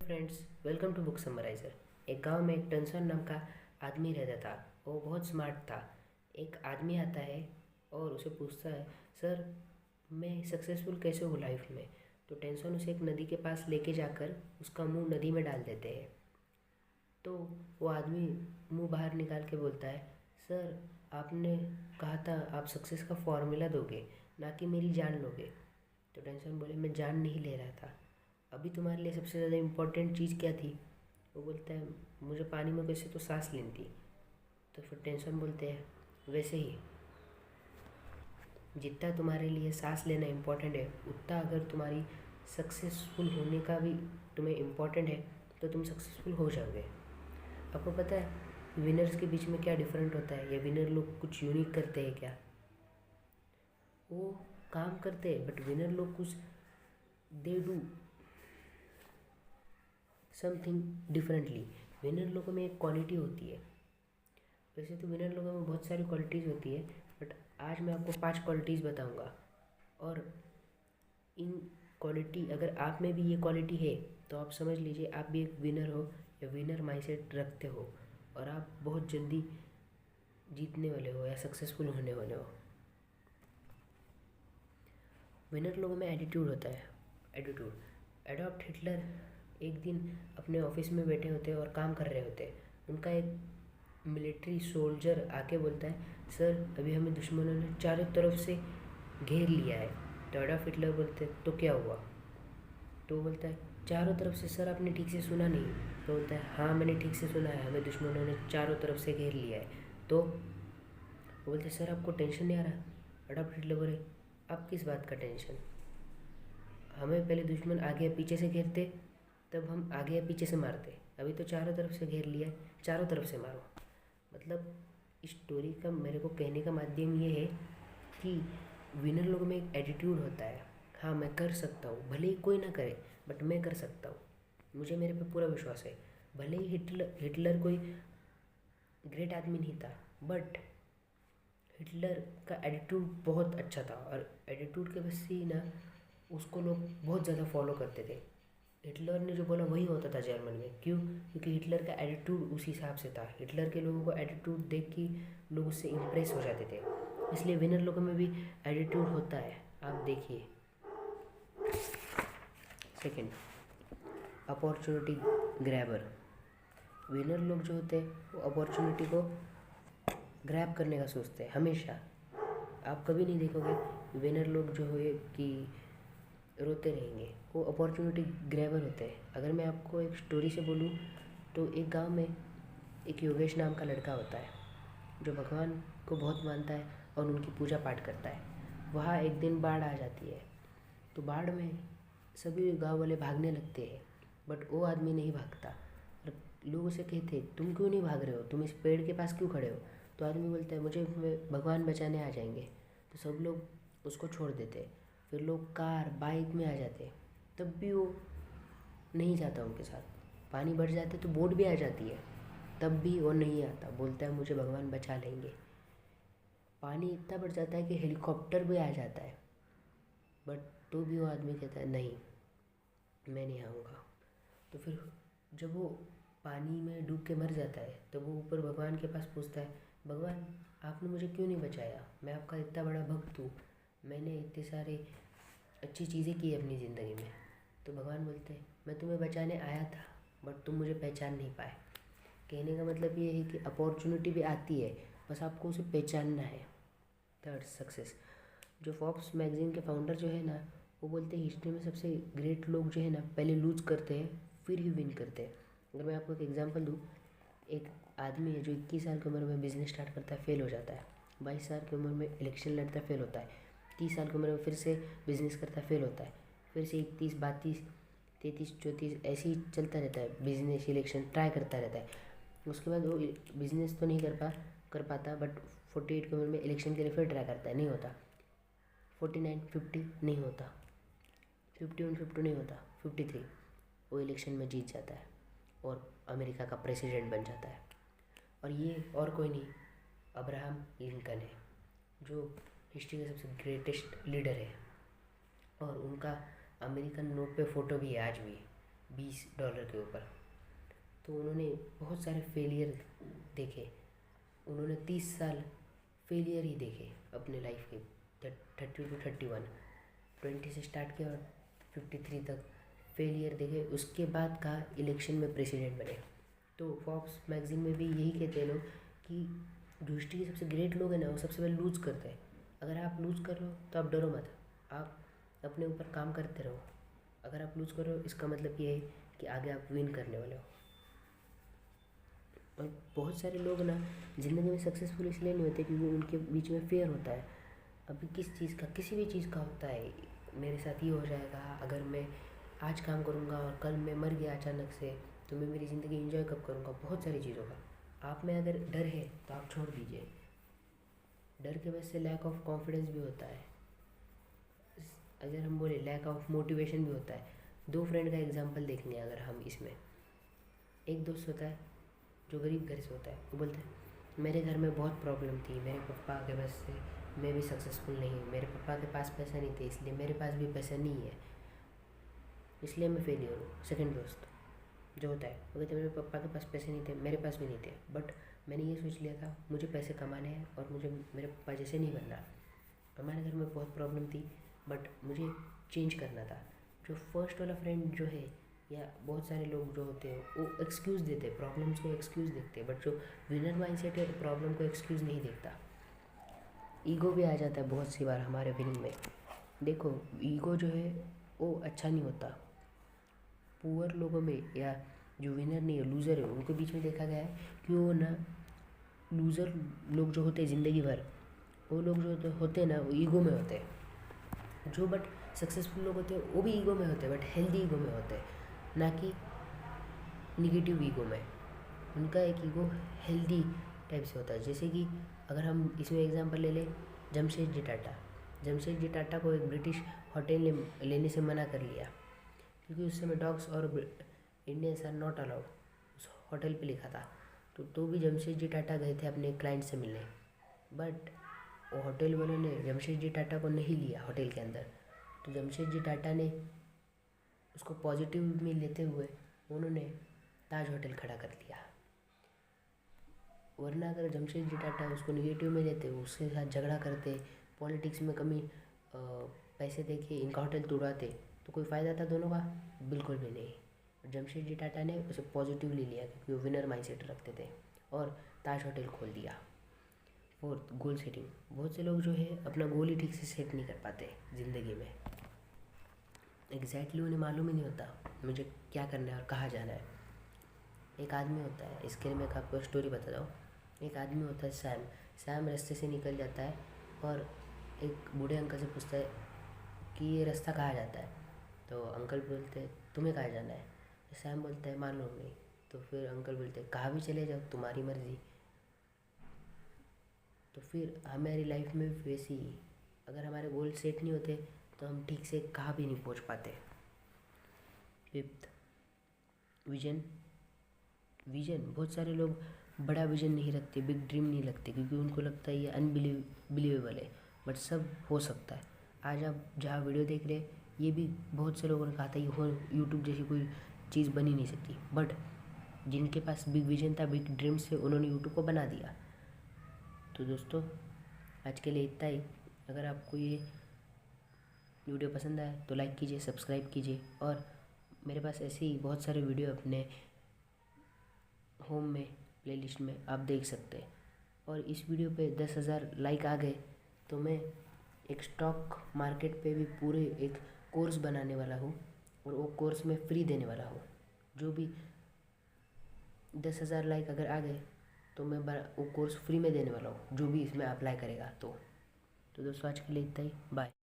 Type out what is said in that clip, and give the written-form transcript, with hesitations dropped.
Friends, welcome to book summariser. एक गांव में एक टेंसन नाम का आदमी रहता था। वो बहुत स्मार्ट था। एक आदमी आता है और उसे पूछता है, सर मैं सक्सेसफुल कैसे हूँ लाइफ में। तो टेंशन उसे एक नदी के पास लेके जाकर उसका मुंह नदी में डाल देते हैं। तो वो आदमी मुंह बाहर निकाल के बोलता है, सर आपने कहा था आप सक्सेस का फॉर्मूला दोगे, ना कि मेरी जान लोगे। तो टेंशन बोले, मैं जान नहीं ले रहा था। अभी तुम्हारे लिए सबसे ज़्यादा इम्पोर्टेंट चीज़ क्या थी। वो बोलता है, मुझे पानी में कैसे तो सांस लेनी थी। तो फिर टेंशन बोलते हैं, वैसे ही जितना तुम्हारे लिए सांस लेना इम्पोर्टेंट है, उतना अगर तुम्हारी सक्सेसफुल होने का भी तुम्हें इम्पोर्टेंट है तो तुम सक्सेसफुल हो जाओगे। आपको पता है विनर्स के बीच में क्या डिफरेंट होता है, या विनर लोग कुछ यूनिक करते हैं क्या। वो काम करते हैं बट विनर लोग कुछ they do something differently. Winner लोगों में एक क्वालिटी होती है। वैसे तो विनर लोगों में बहुत सारी क्वालिटीज़ होती है, बट आज मैं आपको 5 क्वालिटीज़ बताऊंगा। और इन क्वालिटी अगर आप में भी ये क्वालिटी है तो आप समझ लीजिए आप भी एक विनर हो, या विनर माइंडसेट रखते हो, और आप बहुत जल्दी जीतने वाले हो या सक्सेसफुल होने वाले हो। विनर लोगों में एटीट्यूड होता है। एटीट्यूड एडॉल्फ हिटलर एक दिन अपने ऑफिस में बैठे होते हैं और काम कर रहे होते हैं। उनका एक मिलिट्री सोल्जर आके बोलता है, सर अभी हमें दुश्मनों ने चारों तरफ से घेर लिया है। तो एडॉल्फ हिटलर बोलते हैं, तो क्या हुआ। तो वो बोलता है, चारों तरफ से सर आपने ठीक से सुना नहीं। तो बोलता है, हाँ मैंने ठीक से सुना है, हमें दुश्मनों ने चारों तरफ से घेर लिया है। तो वो बोलते, सर आपको टेंशन नहीं आ रहा। एडॉल्फ हिटलर बोले, अब किस बात का टेंशन। हमें पहले दुश्मन आगे या पीछे से घेरते, तब हम आगे या पीछे से मारते। अभी तो चारों तरफ से घेर लिया है, चारों तरफ से मारो। मतलब इस स्टोरी का मेरे को कहने का माध्यम ये है कि विनर लोगों में एक एटीट्यूड होता है। हाँ मैं कर सकता हूँ, भले ही कोई ना करे बट मैं कर सकता हूँ, मुझे मेरे पे पूरा विश्वास है। भले ही हिटलर कोई ग्रेट आदमी नहीं था, बट हिटलर का एटीट्यूड बहुत अच्छा था, और एटीट्यूड के वजह से ही ना उसको लोग बहुत ज़्यादा फॉलो करते थे। हिटलर ने जो बोला वही होता था जर्मन में। क्यों? क्योंकि हिटलर का एटीट्यूड उस हिसाब से था। हिटलर के लोगों को एटीट्यूड देख के लोग उससे इम्प्रेस हो जाते थे। इसलिए विनर लोगों में भी एटीट्यूड होता है, आप देखिए। Second, opportunity grabber. विनर लोग जो होते हैं वो अपॉर्चुनिटी को ग्रैब करने का सोचते हैं हमेशा। आप कभी नहीं देखोगे विनर लोग जो है कि रोते रहेंगे, वो अपॉर्चुनिटी ग्रैबर होते हैं। अगर मैं आपको एक स्टोरी से बोलूँ तो एक गांव में एक योगेश नाम का लड़का होता है जो भगवान को बहुत मानता है और उनकी पूजा पाठ करता है। वहाँ एक दिन बाढ़ आ जाती है, तो बाढ़ में सभी गांव वाले भागने लगते हैं, बट वो आदमी नहीं भागता। और लोग उसे कहते, तुम क्यों नहीं भाग रहे हो, तुम इस पेड़ के पास क्यों खड़े हो। तो आदमी बोलता है, मुझे भगवान बचाने आ जाएंगे। तो सब लोग उसको छोड़ देते। फिर लोग कार बाइक में आ जाते, तब भी वो नहीं जाता उनके साथ। पानी बढ़ जाते तो बोट भी आ जाती है, तब भी वो नहीं आता। बोलता है मुझे भगवान बचा लेंगे। पानी इतना बढ़ जाता है कि हेलीकॉप्टर भी आ जाता है, बट तो भी वो आदमी कहता है नहीं मैं नहीं आऊँगा। तो फिर जब वो पानी में डूब के मर जाता है तो वो ऊपर भगवान के पास पूछता है, भगवान आपने मुझे क्यों नहीं बचाया, मैं आपका इतना बड़ा भक्त हूँ, मैंने इतने सारे अच्छी चीज़ें की अपनी ज़िंदगी में। तो भगवान बोलते हैं, मैं तुम्हें बचाने आया था बट तुम मुझे पहचान नहीं पाए। कहने का मतलब ये है कि अपॉर्चुनिटी भी आती है, बस आपको उसे पहचानना है। Third, success. जो फॉर्ब्स मैगज़ीन के फाउंडर जो है ना, वो बोलते हैं हिस्ट्री में सबसे ग्रेट लोग जो है ना पहले लूज़ करते हैं फिर ही विन करते हैं। अगर मैं आपको एक एग्जांपल दूँ, एक आदमी है जो 21 साल की उम्र में बिज़नेस स्टार्ट करता है, फेल हो जाता है। 22 साल की उम्र में इलेक्शन लड़ता है, फेल होता है। 30 साल की उम्र में फिर से बिज़नेस करता है, फेल होता है। फिर से 31, 32, 33, 34 ऐसे ही चलता रहता है, बिज़नेस इलेक्शन ट्राई करता रहता है। उसके बाद वो बिज़नेस तो नहीं कर पाता, बट 48 की उम्र में इलेक्शन के लिए फिर ट्राई करता है, नहीं होता। 49, 50 नहीं होता, 51, 52 नहीं होता, 53 वो इलेक्शन में जीत जाता है और अमेरिका का प्रेसिडेंट बन जाता है। और ये और कोई नहीं, अब्राहम लिंकन है, जो हिस्ट्री का सबसे ग्रेटेस्ट लीडर है। और उनका अमेरिकन नोट पे फ़ोटो भी है आज भी। $20 के ऊपर। तो उन्होंने बहुत सारे फेलियर देखे, उन्होंने 30 साल फेलियर ही देखे अपने लाइफ के, 30 to 31, 20 से स्टार्ट किया और 53 तक फेलियर देखे। उसके बाद का इलेक्शन में प्रेसिडेंट बने। तो फॉक्स मैगजीन में भी यही कहते हैं लोग कि जो हिस्ट्री के सबसे ग्रेट लोग हैं ना, वो सबसे पहले लूज़ करते हैं। अगर आप लूज़ कर रहे हो तो आप डरो मत, आप अपने ऊपर काम करते रहो। अगर आप लूज़ कर रहे हो इसका मतलब ये है कि आगे आप विन करने वाले हो। और बहुत सारे लोग ना ज़िंदगी में सक्सेसफुल इसलिए नहीं होते क्योंकि उनके बीच में फेयर होता है। अभी किस चीज़ का, किसी भी चीज़ का होता है, मेरे साथ ये हो जाएगा, अगर मैं आज काम करूँगा और कल मैं मर गया अचानक से तो मैं मेरी ज़िंदगी एंजॉय कब करूँगा, बहुत सारी चीज़ों का। आप में अगर डर है तो आप छोड़ दीजिए। डर की वजह से लैक ऑफ कॉन्फिडेंस भी होता है। अगर हम बोले लैक ऑफ मोटिवेशन भी होता है। 2 फ्रेंड का एग्जांपल देखेंगे अगर हम इसमें। एक दोस्त होता है जो गरीब घर से होता है, वो बोलता है मेरे घर में बहुत प्रॉब्लम थी, मेरे पापा के वजह से मैं भी सक्सेसफुल नहीं हूँ, मेरे पापा के पास पैसा नहीं थे इसलिए मेरे पास भी पैसा नहीं है, इसलिए मैं फेलियर हूँ। सेकंड दोस्त जो होता है वो कहते हैं मेरे पापा के पास पैसे नहीं थे, मेरे पास भी नहीं थे, बट मैंने ये सोच लिया था मुझे पैसे कमाने हैं और मुझे मेरे पापा जैसे नहीं बनना। हमारे घर में बहुत प्रॉब्लम थी बट मुझे चेंज करना था। जो फर्स्ट वाला फ्रेंड जो है, या बहुत सारे लोग जो होते हैं वो एक्सक्यूज़ देते हैं, प्रॉब्लम्स को एक्सक्यूज़ देखते हैं, बट जो विनर माइंडसेट है प्रॉब्लम को एक्सक्यूज़ नहीं देखता। ईगो भी आ जाता है बहुत सी बार हमारे विनिंग में। देखो ईगो जो है वो अच्छा नहीं होता। पुअर लोगों में या जो विनर नहीं है, लूज़र है, उनके बीच में देखा गया है कि वो ना लूज़र लोग जो होते हैं ज़िंदगी भर, वो लोग जो होते हैं ना वो ईगो में होते हैं। जो बट सक्सेसफुल लोग होते हैं वो भी ईगो में होते हैं बट हेल्दी ईगो में होते हैं, ना कि निगेटिव ईगो में। उनका एक ईगो हेल्दी टाइप से होता है। जैसे कि अगर हम इसमें एग्जांपल ले लें जमशेदजी टाटा। जमशेदजी टाटा को एक ब्रिटिश होटल ने लेने से मना कर लिया क्योंकि उस समय डॉग्स और इंडियंस आर नॉट अलाउड, उस होटल पे लिखा था। तो भी जमशेदजी टाटा गए थे अपने क्लाइंट से मिलने, बट वो होटल वालों ने जमशेदजी टाटा को नहीं लिया होटल के अंदर। तो जमशेदजी टाटा ने उसको पॉजिटिव में लेते हुए उन्होंने ताज होटल खड़ा कर दिया। वरना अगर जमशेदजी टाटा उसको निगेटिव में लेते, उसके साथ झगड़ा करते, पॉलिटिक्स में कमी पैसे देके इनका होटल तोड़वाते, तो कोई फ़ायदा था दोनों का? बिल्कुल भी नहीं। जमशेदजी टाटा ने उसे पॉजिटिवली लिया क्योंकि वो विनर माइंडसेट रखते थे और ताज होटल खोल दिया। Fourth, goal setting. बहुत से लोग जो है अपना गोल ही ठीक से सेट नहीं कर पाते ज़िंदगी में। एग्जैक्टली उन्हें मालूम ही नहीं होता मुझे क्या करना है और कहाँ जाना है। एक आदमी होता है, इसके लिए मैं आपको स्टोरी बताता हूँ। एक आदमी होता है सैम रास्ते से निकल जाता है और एक बूढ़े अंकल से पूछता है कि ये रास्ता कहाँ जाता है। तो अंकल बोलते हैं तुम्हें कहाँ जाना है। तो सैम बोलता है मालूम नहीं। तो फिर अंकल बोलते हैं कहाँ भी चले जाओ, तुम्हारी मर्ज़ी। तो फिर हमारी लाइफ में वैसे ही, अगर हमारे गोल सेट नहीं होते तो हम ठीक से कहाँ भी नहीं पहुँच पाते। Fifth, vision. बहुत सारे लोग बड़ा विजन नहीं रखते, बिग ड्रीम नहीं रखते क्योंकि उनको लगता है ये अनबिलीवेबल है, बट सब हो सकता है। आज आप जहाँ वीडियो देख रहे हैं ये भी बहुत से लोगों ने कहा था ये हो यूट्यूब जैसी कोई चीज़ बन ही नहीं सकती, बट जिनके पास बिग विजन था, बिग ड्रीम्स थे, उन्होंने यूट्यूब को बना दिया। तो दोस्तों आज के लिए इतना ही। अगर आपको ये वीडियो पसंद आए तो लाइक कीजिए, सब्सक्राइब कीजिए, और मेरे पास ऐसे ही बहुत सारे वीडियो अपने होम में प्लेलिस्ट में आप देख सकते हैं। और इस वीडियो पे 10,000 लाइक आ गए तो मैं एक स्टॉक मार्केट पे भी पूरे एक कोर्स बनाने वाला हूँ और वो कोर्स मैं फ्री देने वाला हूँ। जो भी 10,000 लाइक अगर आ गए तो मैं वो कोर्स फ्री में देने वाला हूँ, जो भी इसमें अप्लाई करेगा। तो दोस्तों आज के लिए इतना ही, बाय।